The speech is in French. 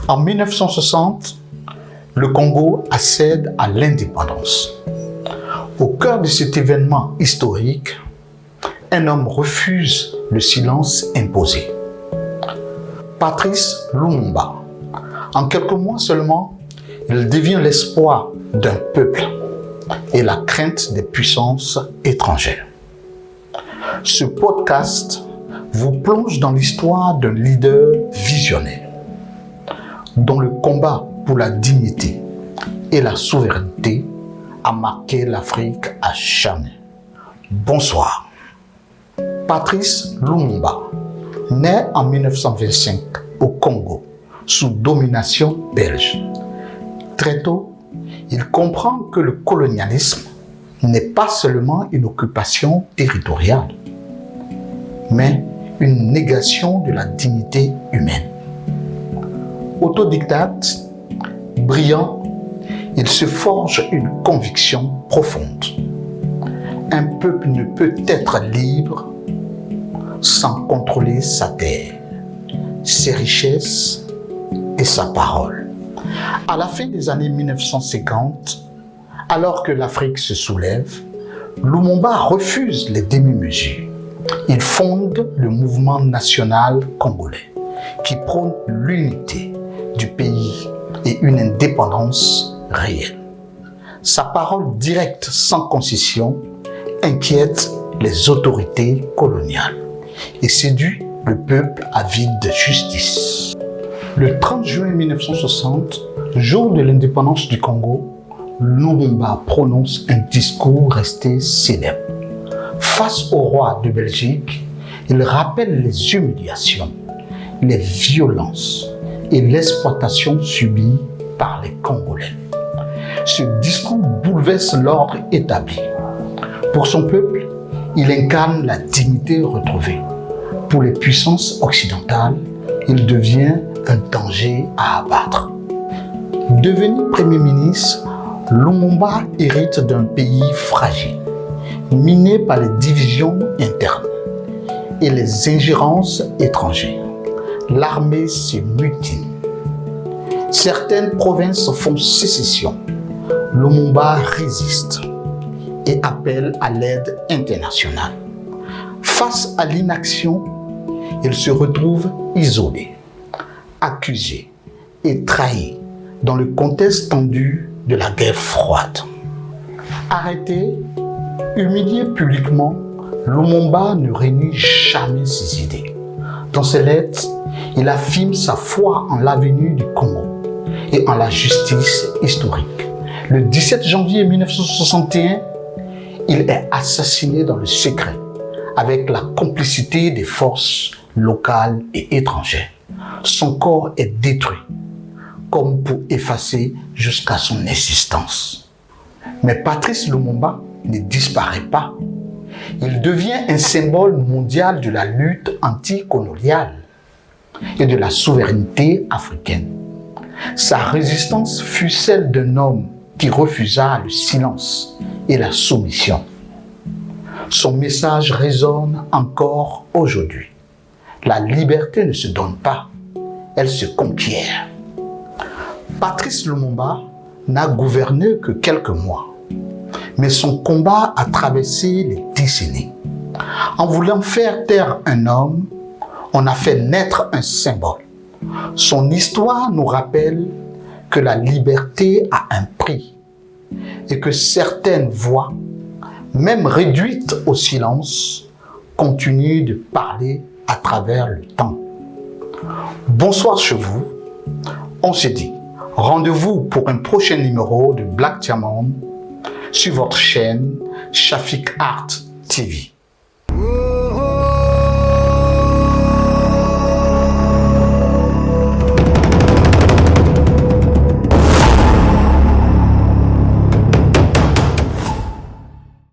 En 1960, le Congo accède à l'indépendance. Au cœur de cet événement historique, un homme refuse le silence imposé. Patrice Lumumba. En quelques mois seulement, il devient l'espoir d'un peuple et la crainte des puissances étrangères. Ce podcast vous plonge dans l'histoire d'un leader visionnaire dont le combat pour la dignité et la souveraineté a marqué l'Afrique à jamais. Bonsoir. Patrice Lumumba, né en 1925 au Congo sous domination belge. Très tôt, il comprend que le colonialisme n'est pas seulement une occupation territoriale, mais une négation de la dignité humaine. Autodidacte, brillant, il se forge une conviction profonde. Un peuple ne peut être libre sans contrôler sa terre, ses richesses et sa parole. À la fin des années 1950, alors que l'Afrique se soulève, Lumumba refuse les demi-mesures. Il fonde le mouvement national congolais qui prône l'unité du pays et une indépendance réelle. Sa parole directe sans concession inquiète les autorités coloniales et séduit le peuple avide de justice. Le 30 juin 1960, jour de l'indépendance du Congo, Lumumba prononce un discours resté célèbre. Face au roi de Belgique, il rappelle les humiliations, les violences et l'exploitation subie par les Congolais. Ce discours bouleverse l'ordre établi. Pour son peuple, il incarne la dignité retrouvée. Pour les puissances occidentales, il devient un danger à abattre. Devenu Premier ministre, Lumumba hérite d'un pays fragile, miné par les divisions internes et les ingérences étrangères. L'armée se mutine. Certaines provinces font sécession. Lumumba résiste et appelle à l'aide internationale. Face à l'inaction, il se retrouve isolé, accusé et trahi dans le contexte tendu de la guerre froide. Arrêté, humilié publiquement, Lumumba ne renie jamais ses idées. Dans ses lettres, il affirme sa foi en l'avenir du Congo et en la justice historique. Le 17 janvier 1961, il est assassiné dans le secret avec la complicité des forces locales et étrangères. Son corps est détruit, comme pour effacer jusqu'à son existence. Mais Patrice Lumumba ne disparaît pas. Il devient un symbole mondial de la lutte anticoloniale et de la souveraineté africaine. Sa résistance fut celle d'un homme qui refusa le silence et la soumission. Son message résonne encore aujourd'hui. La liberté ne se donne pas, elle se conquiert. Patrice Lumumba n'a gouverné que quelques mois, mais son combat a traversé les décennies. En voulant faire taire un homme, on a fait naître un symbole. Son histoire nous rappelle que la liberté a un prix et que certaines voix, même réduites au silence, continuent de parler à travers le temps. Bonsoir chez vous. On se dit rendez-vous pour un prochain numéro de Black Diamond sur votre chaîne Shafik Art TV.